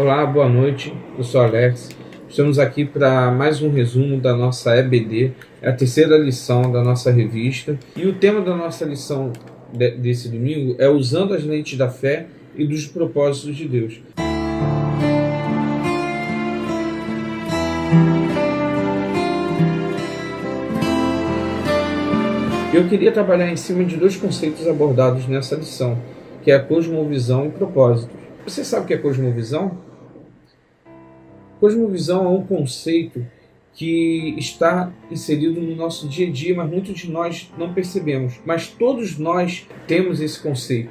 Olá, boa noite. Eu sou Alex. Estamos aqui para mais um resumo da nossa EBD, é a terceira lição da nossa revista. E o tema da nossa lição desse domingo é usando as lentes da fé e dos propósitos de Deus. Eu queria trabalhar em cima de dois conceitos abordados nessa lição, que é a cosmovisão e propósitos. Você sabe o que é cosmovisão? Cosmovisão é um conceito que está inserido no nosso dia a dia, mas muitos de nós não percebemos. Mas todos nós temos esse conceito.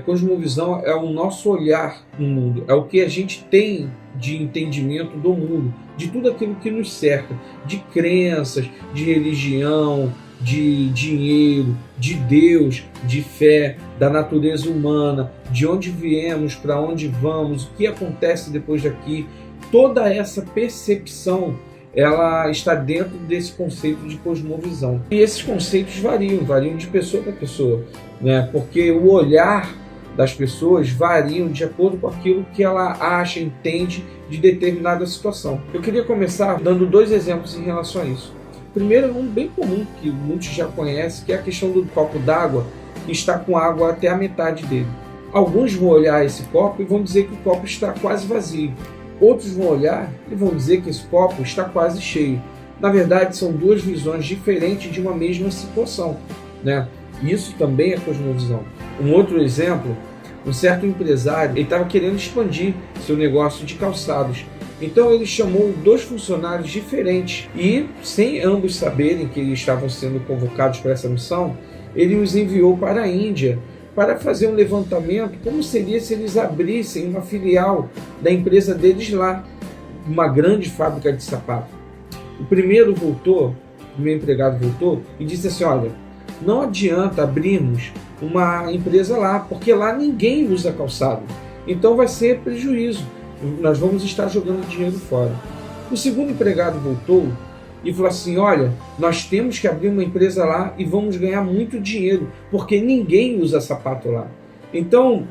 Cosmovisão é o nosso olhar no mundo, é o que a gente tem de entendimento do mundo, de tudo aquilo que nos cerca, de crenças, de religião, de dinheiro, de Deus, de fé, da natureza humana, de onde viemos, para onde vamos, o que acontece depois daqui. Toda essa percepção, ela está dentro desse conceito de cosmovisão. E esses conceitos variam de pessoa para pessoa, né? Porque o olhar das pessoas variam de acordo com aquilo que ela acha, entende de determinada situação. Eu queria começar dando dois exemplos em relação a isso. Primeiro, um bem comum, que muitos já conhecem, que é a questão do copo d'água, que está com água até a metade dele. Alguns vão olhar esse copo e vão dizer que o copo está quase vazio. Outros vão olhar e vão dizer que esse copo está quase cheio. Na verdade, são duas visões diferentes de uma mesma situação, né? Isso também é cosmovisão. Um outro exemplo, um certo empresário, ele estava querendo expandir seu negócio de calçados. Então ele chamou dois funcionários diferentes e, sem ambos saberem que eles estavam sendo convocados para essa missão, ele os enviou para a Índia para fazer um levantamento, como seria se eles abrissem uma filial da empresa deles lá, uma grande fábrica de sapato. O primeiro empregado voltou e disse assim: olha, não adianta abrirmos uma empresa lá, porque lá ninguém usa calçado, então vai ser prejuízo, nós vamos estar jogando dinheiro fora. O segundo empregado voltou e falou assim: olha, nós temos que abrir uma empresa lá e vamos ganhar muito dinheiro, porque ninguém usa sapato lá. Então,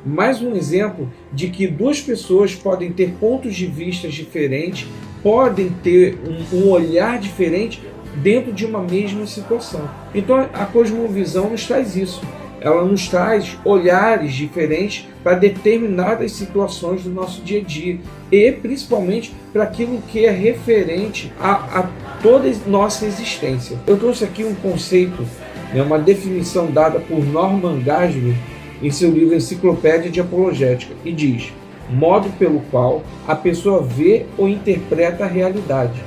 mais um exemplo de que duas pessoas podem ter pontos de vista diferentes, podem ter um olhar diferente dentro de uma mesma situação. Então, a cosmovisão nos traz isso. Ela nos traz olhares diferentes para determinadas situações do nosso dia a dia e principalmente para aquilo que é referente a toda a nossa existência. Eu trouxe aqui um conceito, uma definição dada por Norman Geisler em seu livro Enciclopédia de Apologética, e diz: modo pelo qual a pessoa vê ou interpreta a realidade.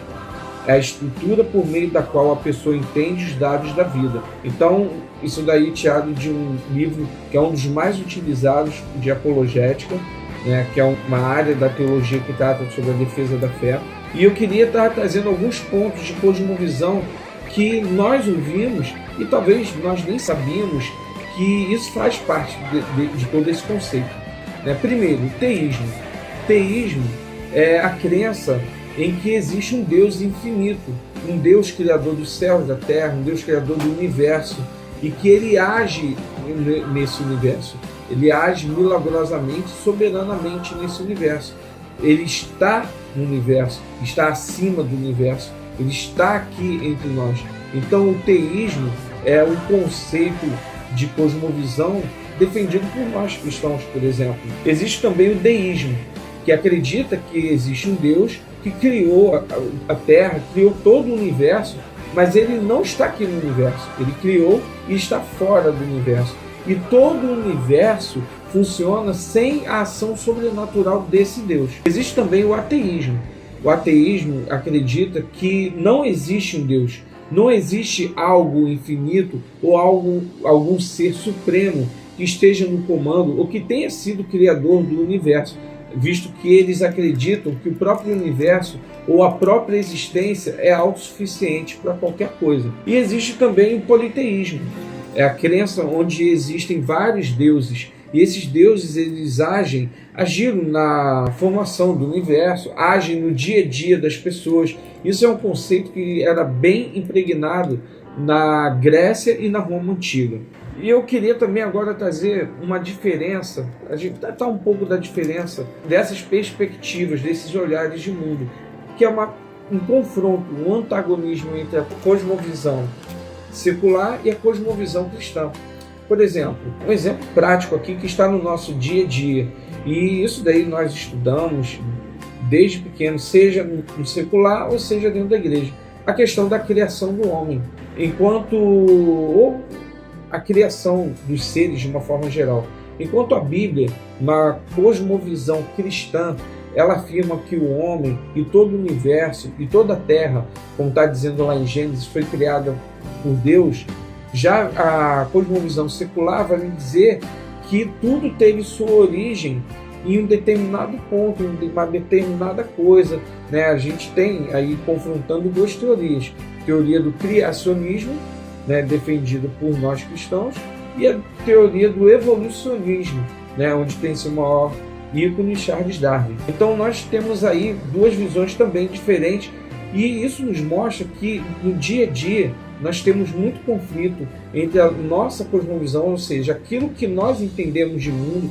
É a estrutura por meio da qual a pessoa entende os dados da vida. Então, isso daí tirado de um livro que é um dos mais utilizados de apologética, né, que é uma área da teologia que trata sobre a defesa da fé. E eu queria estar trazendo alguns pontos de cosmovisão que nós ouvimos e talvez nós nem sabíamos que isso faz parte de todo esse conceito. Primeiro, teísmo. Teísmo é a crença em que existe um Deus infinito, um Deus criador dos céus, da terra, um Deus criador do universo, e que ele age nesse universo. Ele age milagrosamente, soberanamente nesse universo. Ele está no universo, está acima do universo, ele está aqui entre nós. Então o teísmo é um conceito de cosmovisão defendido por nós cristãos, por exemplo. Existe também o deísmo, que acredita que existe um Deus que criou a Terra, criou todo o universo, mas ele não está aqui no universo. Ele criou e está fora do universo. E todo o universo funciona sem a ação sobrenatural desse Deus. Existe também o ateísmo. O ateísmo acredita que não existe um Deus, não existe algo infinito ou algum ser supremo que esteja no comando ou que tenha sido criador do universo, visto que eles acreditam que o próprio universo ou a própria existência é autossuficiente para qualquer coisa. E existe também o politeísmo, é a crença onde existem vários deuses, e esses deuses eles agiram na formação do universo, agem no dia a dia das pessoas. Isso é um conceito que era bem impregnado na Grécia e na Roma Antiga. E eu queria também agora trazer uma diferença, a gente tratar um pouco da diferença dessas perspectivas, desses olhares de mundo, que é um confronto, um antagonismo entre a cosmovisão secular e a cosmovisão cristã. Por exemplo, um exemplo prático aqui que está no nosso dia a dia, e isso daí nós estudamos desde pequeno, seja no secular ou seja dentro da igreja, a questão da criação do homem, ou a criação dos seres de uma forma geral. Enquanto a Bíblia, na cosmovisão cristã, ela afirma que o homem e todo o universo e toda a terra, como está dizendo lá em Gênesis, foi criada por Deus. Já a cosmovisão secular vai me dizer que tudo teve sua origem em um determinado ponto, em uma determinada coisa, né? A gente tem aí confrontando duas teorias: teoria do criacionismo, né, defendida por nós cristãos, e a teoria do evolucionismo, né, onde tem seu maior ícone Charles Darwin. Então nós temos aí duas visões também diferentes, e isso nos mostra que no dia a dia nós temos muito conflito entre a nossa cosmovisão, ou seja, aquilo que nós entendemos de mundo,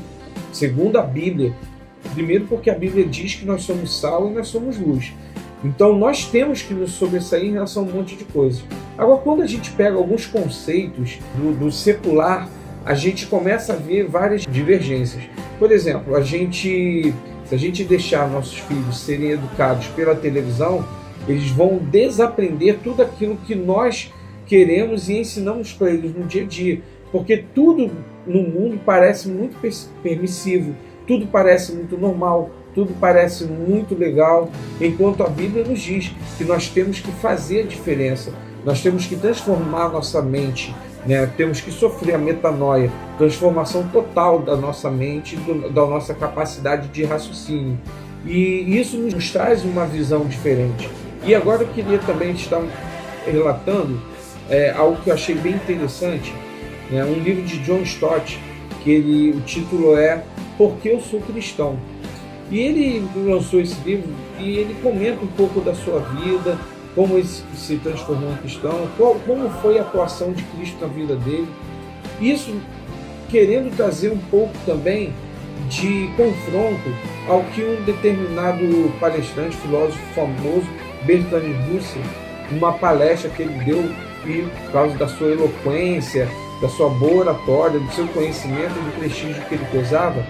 segundo a Bíblia. Primeiro porque a Bíblia diz que nós somos sal e nós somos luz. Então nós temos que nos sobressair em relação a um monte de coisas. Agora, quando a gente pega alguns conceitos do secular, a gente começa a ver várias divergências. Por exemplo, se a gente deixar nossos filhos serem educados pela televisão, eles vão desaprender tudo aquilo que nós queremos e ensinamos para eles no dia a dia. Porque tudo no mundo parece muito permissivo, tudo parece muito normal, tudo parece muito legal, enquanto a Bíblia nos diz que nós temos que fazer a diferença, nós temos que transformar a nossa mente, né? Temos que sofrer a metanoia, transformação total da nossa mente, da nossa capacidade de raciocínio. E isso nos traz uma visão diferente. E agora eu queria também estar relatando algo que eu achei bem interessante, né? Um livro de John Stott, que o título é Por que eu sou cristão? E ele lançou esse livro e ele comenta um pouco da sua vida, como ele se transformou em cristão, como foi a atuação de Cristo na vida dele. Isso querendo trazer um pouco também de confronto ao que um determinado palestrante, filósofo famoso, Bertrand Russell, numa palestra que ele deu, e por causa da sua eloquência, da sua boa oratória, do seu conhecimento, do prestígio que ele gozava,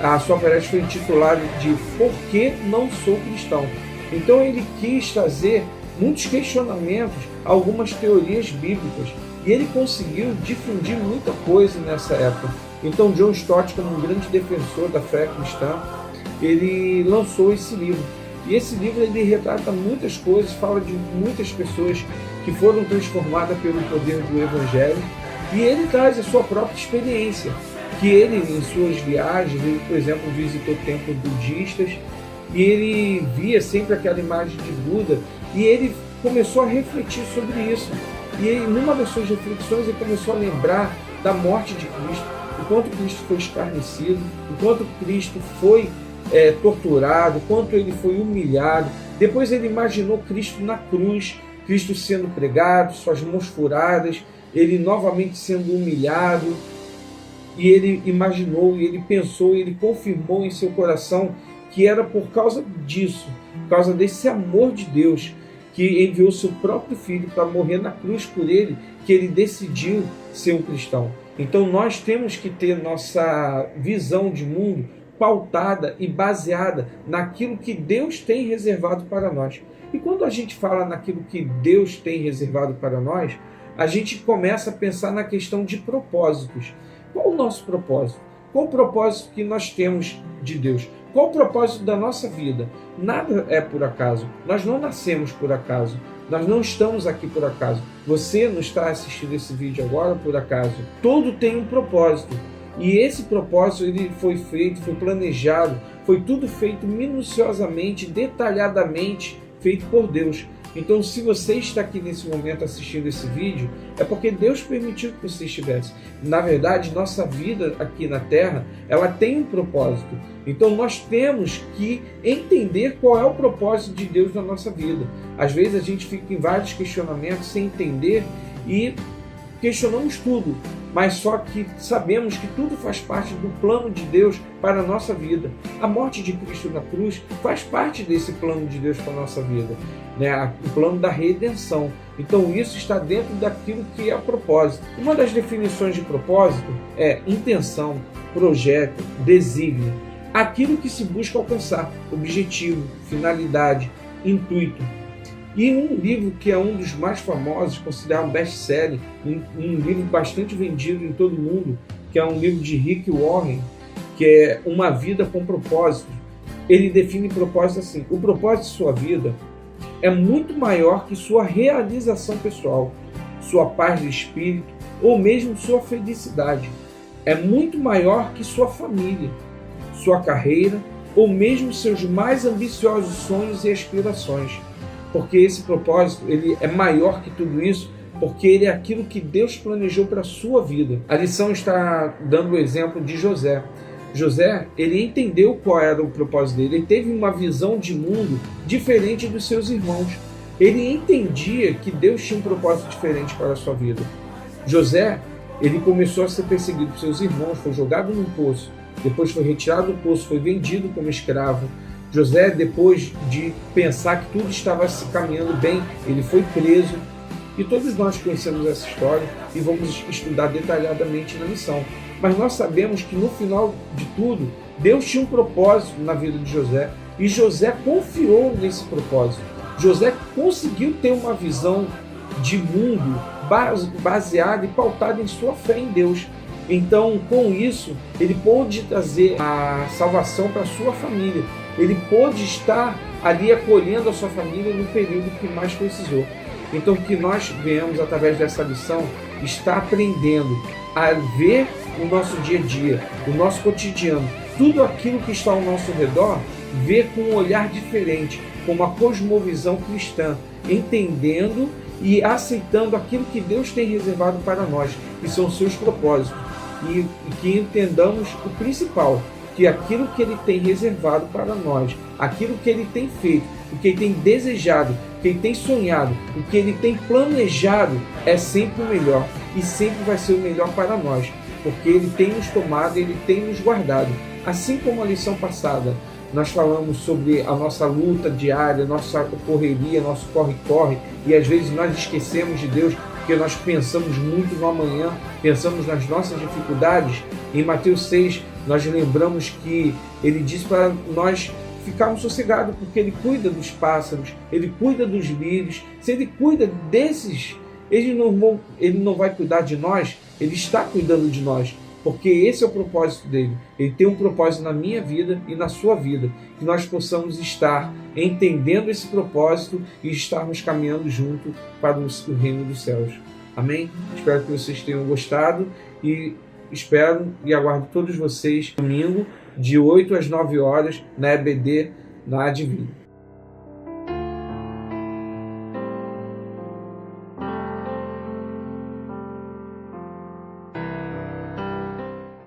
a sua palestra foi intitulada de Por que não sou cristão? Então ele quis trazer muitos questionamentos, algumas teorias bíblicas, e ele conseguiu difundir muita coisa nessa época. Então John Stott, como um grande defensor da fé cristã, ele lançou esse livro. E esse livro ele retrata muitas coisas, fala de muitas pessoas que foram transformadas pelo poder do Evangelho, e ele traz a sua própria experiência, que ele, em suas viagens, ele, por exemplo, visitou templos budistas, e ele via sempre aquela imagem de Buda, e ele começou a refletir sobre isso. E ele, numa das suas reflexões, ele começou a lembrar da morte de Cristo, o quanto Cristo foi escarnecido, o quanto Cristo foi torturado, o quanto ele foi humilhado. Depois ele imaginou Cristo na cruz, Cristo sendo pregado, suas mãos furadas, ele novamente sendo humilhado. E ele imaginou, e ele pensou, e ele confirmou em seu coração que era por causa disso, por causa desse amor de Deus, que enviou seu próprio filho para morrer na cruz por ele, que ele decidiu ser um cristão. Então nós temos que ter nossa visão de mundo pautada e baseada naquilo que Deus tem reservado para nós. E quando a gente fala naquilo que Deus tem reservado para nós, a gente começa a pensar na questão de propósitos. Qual o nosso propósito? Qual o propósito que nós temos de Deus? Qual o propósito da nossa vida? Nada é por acaso. Nós não nascemos por acaso. Nós não estamos aqui por acaso. Você não está assistindo esse vídeo agora por acaso. Tudo tem um propósito. E esse propósito ele foi feito, foi planejado, foi tudo feito minuciosamente, detalhadamente, feito por Deus. Então, se você está aqui nesse momento assistindo esse vídeo, é porque Deus permitiu que você estivesse. Na verdade, nossa vida aqui na Terra, ela tem um propósito. Então, nós temos que entender qual é o propósito de Deus na nossa vida. Às vezes, a gente fica em vários questionamentos sem entender e questionamos tudo, mas só que sabemos que tudo faz parte do plano de Deus para a nossa vida. A morte de Cristo na cruz faz parte desse plano de Deus para a nossa vida, né? O plano da redenção. Então isso está dentro daquilo que é o propósito. Uma das definições de propósito é intenção, projeto, desígnio. Aquilo que se busca alcançar, objetivo, finalidade, intuito. E um livro que é um dos mais famosos, considerado um best-seller, um livro bastante vendido em todo o mundo, que é um livro de Rick Warren, que é Uma Vida com Propósito. Ele define propósito assim: o propósito de sua vida é muito maior que sua realização pessoal, sua paz de espírito ou mesmo sua felicidade. É muito maior que sua família, sua carreira ou mesmo seus mais ambiciosos sonhos e aspirações. Porque esse propósito ele é maior que tudo isso, porque ele é aquilo que Deus planejou para a sua vida. A lição está dando o exemplo de José. José, ele entendeu qual era o propósito dele, ele teve uma visão de mundo diferente dos seus irmãos. Ele entendia que Deus tinha um propósito diferente para a sua vida. José, ele começou a ser perseguido por seus irmãos, foi jogado num poço, depois foi retirado do poço, foi vendido como escravo. José, depois de pensar que tudo estava se caminhando bem, ele foi preso. E todos nós conhecemos essa história e vamos estudar detalhadamente na lição. Mas nós sabemos que no final de tudo, Deus tinha um propósito na vida de José e José confiou nesse propósito. José conseguiu ter uma visão de mundo baseada e pautada em sua fé em Deus. Então, com isso, ele pôde trazer a salvação para a sua família. Ele pôde estar ali acolhendo a sua família no período que mais precisou. Então, que nós venhamos, através dessa lição, estar aprendendo a ver o nosso dia a dia, o nosso cotidiano, tudo aquilo que está ao nosso redor, ver com um olhar diferente, com uma cosmovisão cristã, entendendo e aceitando aquilo que Deus tem reservado para nós, que são os seus propósitos, e que entendamos o principal, que aquilo que Ele tem reservado para nós, aquilo que Ele tem feito, o que Ele tem desejado, o que Ele tem sonhado, o que Ele tem planejado, é sempre o melhor e sempre vai ser o melhor para nós, porque Ele tem nos tomado, Ele tem nos guardado. Assim como a lição passada, nós falamos sobre a nossa luta diária, nossa correria, nosso corre-corre, e às vezes nós esquecemos de Deus, porque nós pensamos muito no amanhã, pensamos nas nossas dificuldades. Em Mateus 6, nós lembramos que Ele disse para nós ficarmos sossegados, porque Ele cuida dos pássaros, Ele cuida dos lírios. Se Ele cuida desses, Ele não vai cuidar de nós, Ele está cuidando de nós, porque esse é o propósito dele. Ele tem um propósito na minha vida e na sua vida, que nós possamos estar entendendo esse propósito e estarmos caminhando junto para o reino dos céus. Amém? Espero que vocês tenham gostado e espero e aguardo todos vocês domingo de 8 às 9 horas na EBD, na Advil.